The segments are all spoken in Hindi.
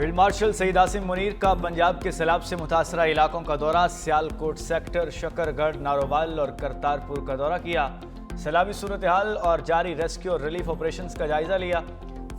फील्ड मार्शल सईद आसिम मुनीर का पंजाब के सैलाब से मुतासरा इलाकों का दौरा, सियालकोट सेक्टर, शकरगढ़, नारोवाल और करतारपुर का दौरा किया। सैलाबी सूरत हाल और जारी रेस्क्यू और रिलीफ ऑपरेशंस का जायजा लिया।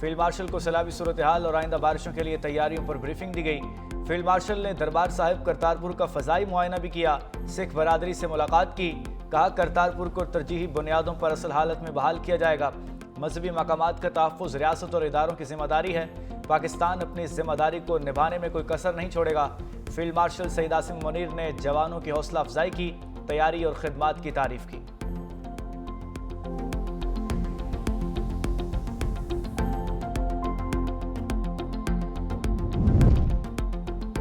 फील्ड मार्शल को सैलाबी सूरत हाल और आइंदा बारिशों के लिए तैयारियों पर ब्रीफिंग दी गई। फील्ड मार्शल ने दरबार साहिब करतारपुर का फजाई मुआयना भी किया। सिख बरादरी से मुलाकात की, कहा करतारपुर को तरजीही बुनियादों पर असल हालत में बहाल किया जाएगा। मजहबी मकामात का तहफ़्फ़ुज़ रियासत और इदारों की जिम्मेदारी है। पाकिस्तान अपनी जिम्मेदारी को निभाने में कोई कसर नहीं छोड़ेगा। फील्ड मार्शल सईद आसिम मुनीर ने जवानों की हौसला अफजाई की, तैयारी और खिदमात की तारीफ की।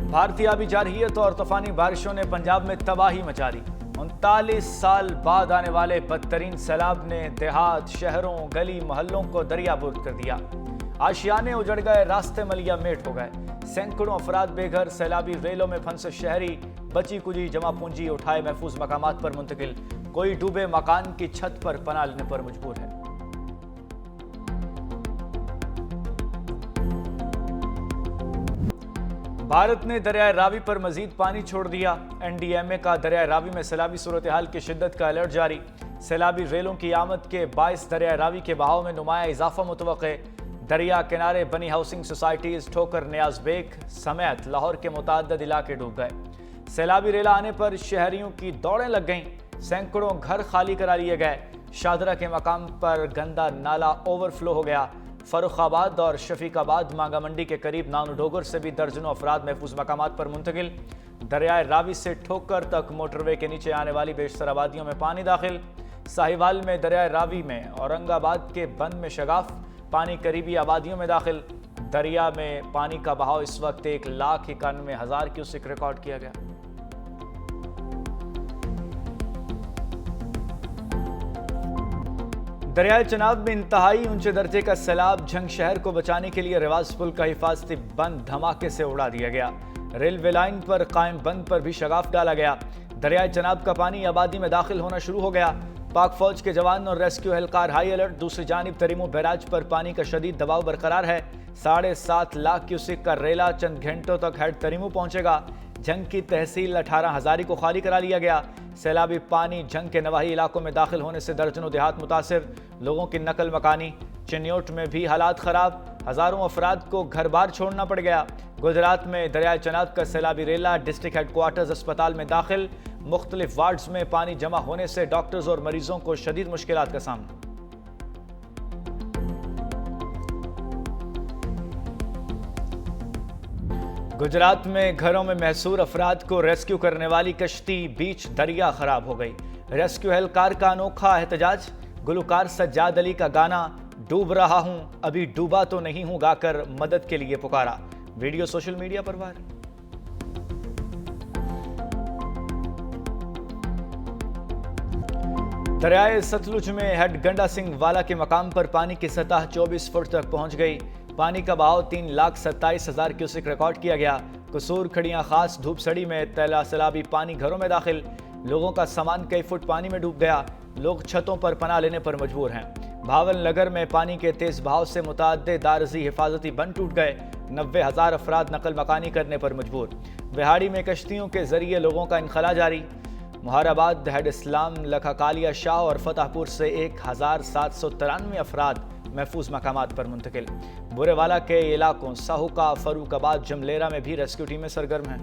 भारतीय आबी जारहियत और तूफानी बारिशों ने पंजाब में तबाही मचा दी। 39 साल बाद आने वाले बदतरीन सैलाब ने देहात, शहरों, गली मोहल्लों को दरियाबुर्द कर दिया। आशियाने उजड़ गए, रास्ते मलिया मेट हो गए। सैकड़ों अफराद बेघर, सैलाबी रेलों में फंसे शहरी बची कुची जमा पूंजी उठाए महफूज मकामात पर मुंतकिल। कोई डूबे मकान की छत पर पनाह लेने पर मजबूर है। भारत ने दरियाए रावी पर मजीद पानी छोड़ दिया। NDMA का दरियाए रावी में सैलाबी सूरत हाल की शिद्दत का अलर्ट जारी। सैलाबी रेलों की आमद के बायस दरियाए रावी के बहाव में नुमाया इजाफा मुतवक्के। दरिया किनारे बनी हाउसिंग सोसाइटीज, ठोकर नियाज बेग समेत लाहौर के मुतअद्दिद इलाके डूब गए। सैलाबी रेला आने पर शहरियों की दौड़ें लग गईं। सैकड़ों घर खाली करा लिए गए। शादरा के मकाम पर गंदा नाला ओवरफ्लो हो गया। फरुखाबाद और शफीकाबाद मांगा मंडी के करीब नानो डोगर से भी दर्जनों अफराद महफूज मकामात पर मुंतकिल। दरियाए रावी से ठोकर तक मोटरवे के नीचे आने वाली बेशतर आबादियों में पानी दाखिल। साहिवाल में दरियाए रावी में, औरंगाबाद के बंद में शगाफ पानी करीबी आबादियों में दाखिल। दरिया में पानी का बहाव इस वक्त 1,91,000 क्यूसेक रिकॉर्ड किया गया। दरियाए चनाब में इंतहाई ऊंचे दर्जे का सैलाब, झंग शहर को बचाने के लिए रिवाज पुल का हिफाजती बंद धमाके से उड़ा दिया गया। रेलवे लाइन पर कायम बंद पर भी शगाफ डाला गया। दरियाए चनाब का पानी आबादी में दाखिल होना शुरू हो गया। पाक फौज के जवान और रेस्क्यू एहलकार हाई अलर्ट। दूसरी जानिब तरीमो बैराज पर पानी का शदीद दबाव बरकरार है। 7.5 लाख क्यूसेक का रेला चंद घंटों तक हेड तरीमो पहुंचेगा। जंग की तहसील 18 हजारी को खाली करा लिया गया। सैलाबी पानी जंग के नवाही इलाकों में दाखिल होने से दर्जनों देहात मुतासिर, लोगों की नकल मकानी। चिन्योट में भी हालात खराब, हजारों अफराद को घर बार छोड़ना पड़ गया। गुजरात में दरियाए चनाब का सैलाबी रेला डिस्ट्रिक्ट हेडक्वार्टर्स अस्पताल में दाखिल। मुख्तलिफ वार्ड्स में पानी जमा होने से डॉक्टर्स और मरीजों को शदीद मुश्किलात का सामना। गुजरात में घरों में महसूर अफराद को रेस्क्यू करने वाली कश्ती बीच दरिया खराब हो गई। रेस्क्यू एहलकार का अनोखा एहतजाज। गुलकार सज्जाद अली का गाना डूब रहा हूं अभी डूबा तो नहीं हूं गाकर मदद के लिए पुकारा। वीडियो सोशल मीडिया पर वायरल। दरियाए सतलुज में हेड गंडा सिंह वाला के मकाम पर पानी की सतह 24 फुट तक पहुंच गई। पानी का बहाव 3,27,000 क्यूसेक रिकॉर्ड किया गया। कसूर खड़ियां खास धूप सड़ी में तैला सैलाबी पानी घरों में दाखिल। लोगों का सामान कई फुट पानी में डूब गया। लोग छतों पर पनाह लेने पर मजबूर हैं। भावल नगर में पानी के तेज बहाव से मुतअद्दिद दारजी हिफाजती बंद टूट गए। 90,000 अफराद नकल मकानी करने पर मजबूर। बिहाड़ी में कश्तियों के जरिए लोगों का इनखला जारी। मुहाराबाद, हेड इस्लाम, लखा कालिया शाह और फतेहपुर से 1,793 अफराद महफूज मकामात पर मुंतकिल। बुरेवाला के इलाकों साहुका, फरूखाबाद, जमलेरा में भी रेस्क्यू टीमें सरगर्म हैं।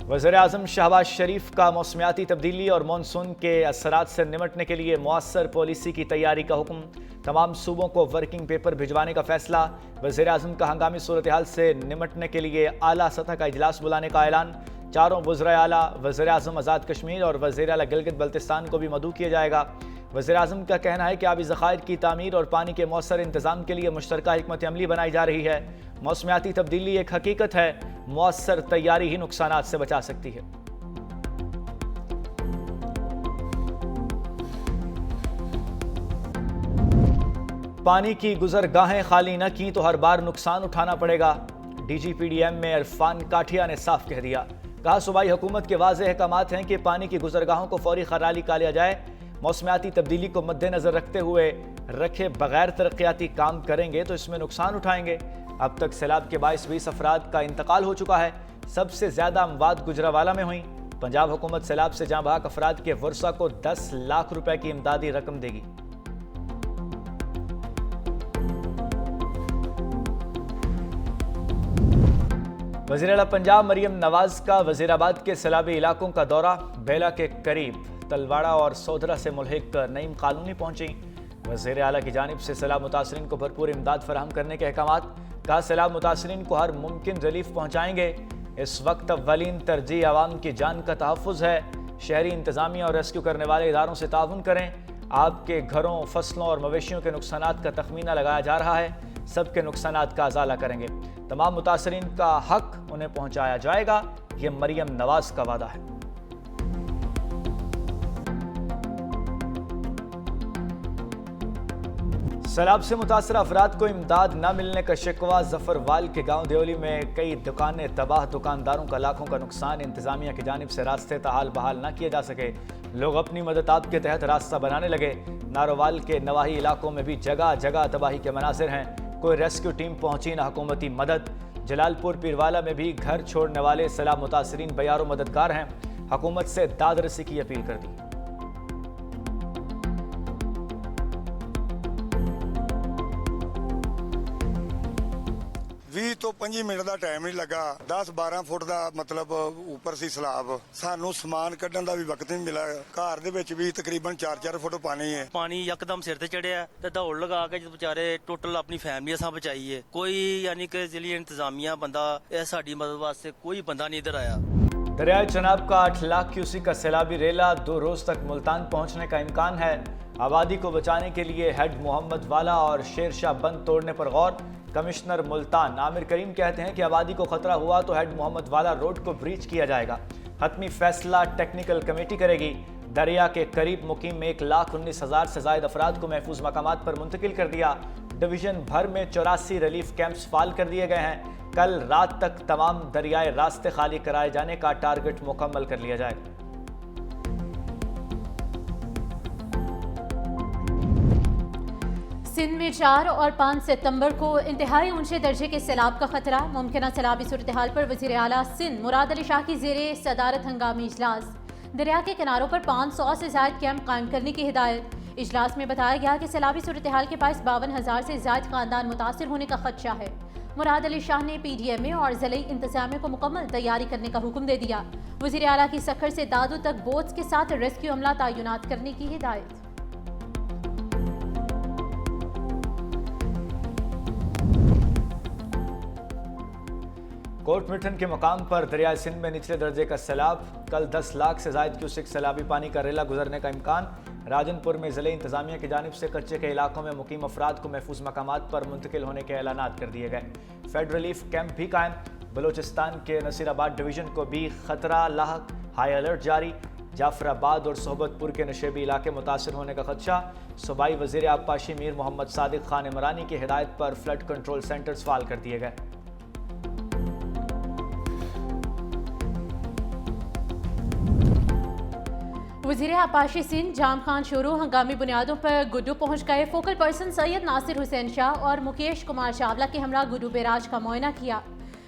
वज़ीर आज़म शहबाज शरीफ का मौसमियाती तब्दीली और मानसून के असरात से निमटने के लिए मुअस्सर पॉलिसी की तैयारी का हुक्म। तमाम सूबों को वर्किंग पेपर भिजवाने का फैसला। वज़ीर आज़म का हंगामी सूरत हाल से निमटने के लिए आला सतह का इजलास बुलाने का ऐलान। चारों वज़ीर आला, वज़ीर आज़म आज़ाद कश्मीर और वज़ीर आला गिलगित बल्तिस्तान को भी मदऊ किया जाएगा। वज़ीर आज़म का कहना है कि आबी ज़खायर की तामीर और पानी के मौसर इंतज़ाम के लिए मुश्तरका हिकमत अमली बनाई जा रही है। मौसमियाती तब्दीली एक हकीकत है, मुअस्सर तैयारी ही नुकसानात से बचा सकती है। पानी की गुजरगाहें खाली न की तो हर बार नुकसान उठाना पड़ेगा। DGPDM में इरफान काठिया ने साफ कह दिया। कहा सूबाई हुकूमत के वाज़ेह अहकामात हैं कि पानी की गुजरगाहों को फौरी खराली का लिया जाए। मौसमियाती तब्दीली को मद्देनजर रखते हुए रखे बगैर तरक्याती काम करेंगे तो इसमें नुकसान उठाएंगे। अब तक सैलाब के बाइस 20 अफराद का इंतकाल हो चुका है। सबसे ज्यादा अमवात गुजरावाला में हुई। पंजाब हुकूमत सैलाब से जाँ बहक अफराद के वर्सा को 10 लाख रुपए की इमदादी रकम देगी। वज़ीर आला पंजाब मरियम नवाज का वज़ीराबाद के सैलाबी इलाकों का दौरा। बेला के करीब तलवाड़ा और सोधरा से मुल्हिक नईम कानूनी पहुंची। वज़ीर आला की जानिब से सैलाब मुतासरीन को भरपूर इमदाद फराहम करने के अहकामात। कहा सैलाब मुतासरीन को हर मुमकिन रिलीफ पहुंचाएंगे। इस वक्त अव्वलीन तरजीह आवाम की जान का तहफ़्फ़ुज़ है। शहरी इंतज़ामिया और रेस्क्यू करने वाले इदारों से ताउन करें। आपके घरों, फसलों और मवेशियों के नुकसानात का तखमीना लगाया जा रहा है। सबके नुकसानात का अजाला करेंगे। तमाम मुतासरीन का हक उन्हें पहुंचाया जाएगा। ये मरियम नवाज का वादा है। सैलाब से मुतासर अफराद को इमदाद न मिलने का शिकवा। जफरवाल के गांव देवली में कई दुकानें तबाह, दुकानदारों का लाखों का नुकसान। इंतजामिया की जानिब से रास्ते ताहाल बहाल न किए जा सके। लोग अपनी मदद आपके तहत रास्ता बनाने लगे। नारोवाल के नवाही इलाकों में भी जगह जगह तबाही के मनासिर हैं। कोई रेस्क्यू टीम पहुंची न हुकूमती मदद। जलालपुर पीरवाला में भी घर छोड़ने वाले सैलाब मुतासरीन बयारों मददगार हैं। हुकूमत से दाद रसी की अपील कर दी। तो 5 मिनट का टाइम नहीं लगा। 10-12 फुट का मतलब ऊपर सी सैलाब। सानू समान कढ़न का भी वक्त नहीं मिला। घर दे विच भी तकरीबन 4-4 फुट पानी है। पानी यकदम सिर ते चढ़िया ते दौड़ लगा के बेचारे टोटल अपनी फैमिली असां बचाई है। कोई यानी कि जिली इंतजामिया बंदा साडी मदद वास्ते कोई बंदा नहीं इधर आया। दरियाए चनाब का 8 लाख क्यूसिक का सैलाबी रेला 2 रोज तक मुल्तान पहुंचने का इम्कान है। आबादी को बचाने के लिए हेड मोहम्मद वाला और शेरशाह बंद तोड़ने पर गौर। कमिश्नर मुल्तान आमिर करीम कहते हैं कि आबादी को खतरा हुआ तो हेड मोहम्मद वाला रोड को ब्रीच किया जाएगा। हतमी फैसला टेक्निकल कमेटी करेगी। दरिया के करीब मुकीम 1,19,000 से ज्यादा अफराद को महफूज मकामात पर मुंतकिल कर दिया। डिवीजन भर में 84 रिलीफ कैंप्स फाल कर दिए गए हैं। कल रात तक तमाम दरियाई रास्ते खाली कराए जाने का टारगेट मुकम्मल कर लिया जाएगा। सिंध में 4 और 5 सितंबर को इंतहाई ऊंचे दर्जे के सैलाब का खतरा। मुमकिन सैलाबी सूरत हाल पर वज़ीर आला सिंध मुराद अली शाह की ज़ेरे सदारत हंगामी इजलास। दरिया के किनारों पर 500 से ज़ायद कैंप कायम करने की हिदायत। इजलास में बताया गया कि सैलाबी सूरत हाल के पास 52,000 से ज़ायद खानदान मुतासर होने का खदशा है। मुराद अली शाह ने PDMA और ज़िले इंतजामिया को मुकम्मल तैयारी करने का हुक्म दे दिया। वज़ीर आला की सखर से दादू तक बोट्स के साथ रेस्क्यू अमला तैनात करने की हिदायत। कोट मिठन के मकाम पर दरिया सिंध में निचले दर्जे का सैलाब। कल 10 लाख से ज्यादा क्यूसिक सैलाबी पानी का रेला गुजरने का इम्कान। राजनपुर में जिले इंतजामिया की जानिब से कच्चे के इलाकों में मुकीम अफराद को महफूज मकामात पर मुंतकिल होने के ऐलानात कर दिए गए। फेड रिलीफ कैंप भी कायम। बलोचिस्तान के नसीराबाद डिवीजन को भी खतरा लाहक, हाई अलर्ट जारी। जाफराबाद और सोहबतपुर के नशेबी इलाके मुतासर होने का खदशा। सूबाई वज़ीर आबपाशी मीर मोहम्मद सादिक खान इमरानी की हिदायत पर फ्लड कंट्रोल सेंटर्स फाल कर दिए गए। वज़ीर आबपाशी सिंध जाम खान शोरू हंगामी बुनियादों पर गुड्डू पहुंच गए। फोकल पर्सन सैयद नासिर हुसैन शाह और मुकेश कुमार चावला के हमरा गुड्डू बैराज का मुआयना किया।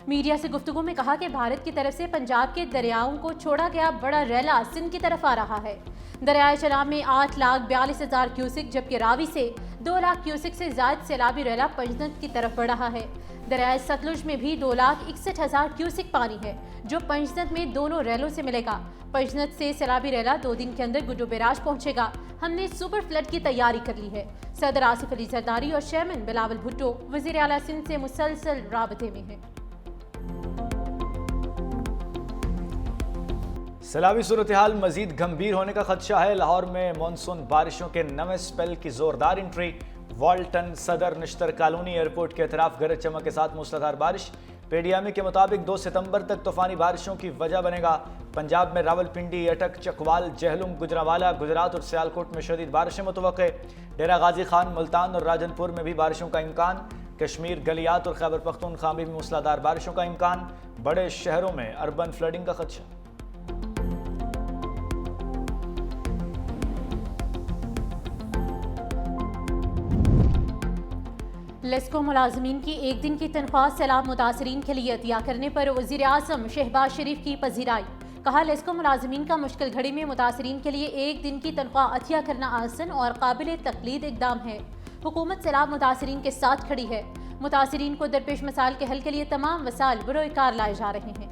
मीडिया से गुफ्तगू में कहा कि भारत की तरफ से पंजाब के दरियाओं को छोड़ा गया बड़ा रेला सिंध की तरफ आ रहा है। दरियाए चनाब में 8,42,000 क्यूसिक जबकि रावी से 2 लाख क्यूसिक से ज्यादा सैलाबी रेला पंजनत की तरफ बढ़ रहा है। दरियाए सतलुज में भी 2,61,000 क्यूसिक पानी है जो पंजनत में दोनों रेलों से मिलेगा। पंजनत से सैलाबी रेला 2 दिन के अंदर गुड्डू बैराज पहुंचेगा। हमने सुपर फ्लड की तैयारी कर ली है। सदर आसिफ अली जरदारी और चेयरमैन बिलावल भुट्टो वज़ीर आला सिंध से मुसलसल राबते में हैं। सैलाबी सूरत हाल मजीद गंभीर होने का खदशा है। लाहौर में मानसून बारिशों के नवे स्पेल की जोरदार एंट्री। वाल्टन, सदर, निश्तर कॉलोनी, एयरपोर्ट के अतराफ गरज चमक के साथ मूसलाधार बारिश। PDMA के मुताबिक 2 सितंबर तक तूफानी बारिशों की वजह बनेगा। पंजाब में रावलपिंडी, अटक, चकवाल, जहलुम, गुजरावाला, गुजरात और सियालकोट में शदीद बारिशें मुतवक्के। डेरा गाजी खान, मुल्तान और राजनपुर में भी बारिशों का इम्कान। कश्मीर, गलियात और खैबर पख्तूनख्वा में भी मूसलाधार बारिशों का इम्कान। बड़े शहरों में अर्बन फ्लडिंग का खदशा। लेस्को मुलाजमीन की एक दिन की तनख्वाह सैलाब मुतासरीन के लिए अतिया करने पर वज़ीर आज़म शहबाज शरीफ की पजीराई। कहा, लेस्को मुलाजमीन का मुश्किल घड़ी में मुतासरीन के लिए एक दिन की तनख्वाह अतिया करना आसान और काबिल तकलीद इकदाम है। हुकूमत सैलाब मुतासरीन के साथ खड़ी है। मुतासरीन को दरपेश मसाइल के हल के लिए तमाम वसाइल बरोकार लाए जा रहे हैं।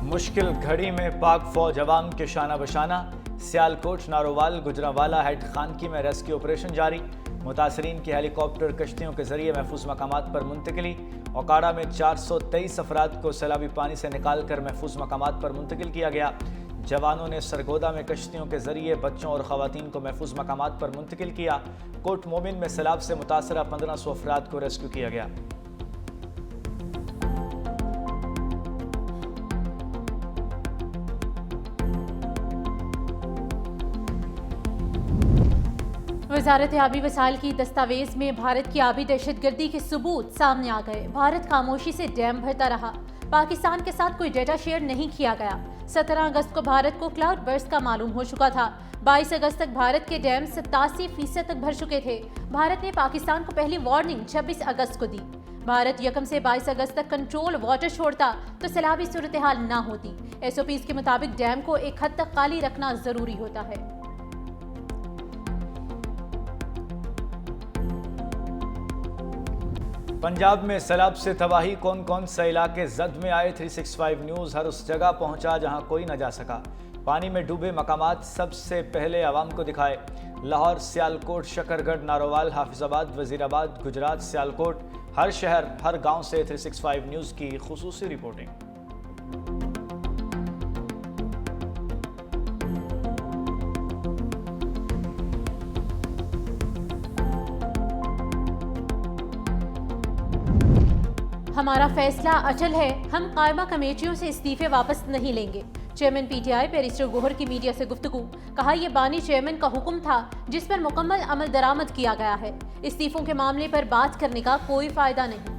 मुश्किल घड़ी में पाक फौज अवाम के शाना बशाना। सियालकोट, नारोवाल, गुजरावाला, हेड खानकी में रेस्क्यू ऑपरेशन जारी। मुतासरीन की हेलीकॉप्टर कश्तियों के जरिए महफूज मकामात पर मुंतकिली। ओकाड़ा में 423 अफराद को सैलाबी पानी से निकाल कर महफूज मकामात पर मुंतकिल किया गया। जवानों ने सरगोदा में कश्तियों के जरिए बच्चों और खवातीन को महफूज मकामात पर मुंतकिल किया। कोट मोमिन में सैलाब से मुतासरा 1500 अफराद को रेस्क्यू किया गया। वजारत आबी वसाइल की दस्तावेज में भारत की आबी दहशतगर्दी के सबूत सामने आ गए। भारत खामोशी से डैम भरता रहा। पाकिस्तान के साथ कोई डेटा शेयर नहीं किया गया। 17 अगस्त को भारत को क्लाउड बर्स्ट का मालूम हो चुका था। 22 अगस्त तक भारत के डैम 87% तक भर चुके थे। भारत ने पाकिस्तान को पहली वार्निंग 26 अगस्त को दी। भारत 1 से 22 अगस्त तक कंट्रोल वाटर छोड़ता तो सैलाबी सूरत हाल ना होती। SOPs के मुताबिक डैम को एक हद तक खाली रखना जरूरी होता है। पंजाब में सैलाब से तबाही, कौन कौन से इलाके जद में आए। 365 न्यूज़ हर उस जगह पहुंचा जहां कोई न जा सका। पानी में डूबे मकामात सबसे पहले आवाम को दिखाए। लाहौर, सियालकोट, शकरगढ़, नारोवाल, हाफिजाबाद, वजीराबाद, गुजरात, सियालकोट, हर शहर हर गांव से 365 न्यूज़ की खुसूसी रिपोर्टिंग। हमारा फैसला अचल है। हम कायमा कमेटियों से इस्तीफे वापस नहीं लेंगे। चेयरमैन PTI बैरिस्टर गोहर की मीडिया से गुफ्तगू। कहा, यह बानी चेयरमैन का हुक्म था जिस पर मुकम्मल अमल दरामद किया गया है। इस्तीफों के मामले पर बात करने का कोई फायदा नहीं।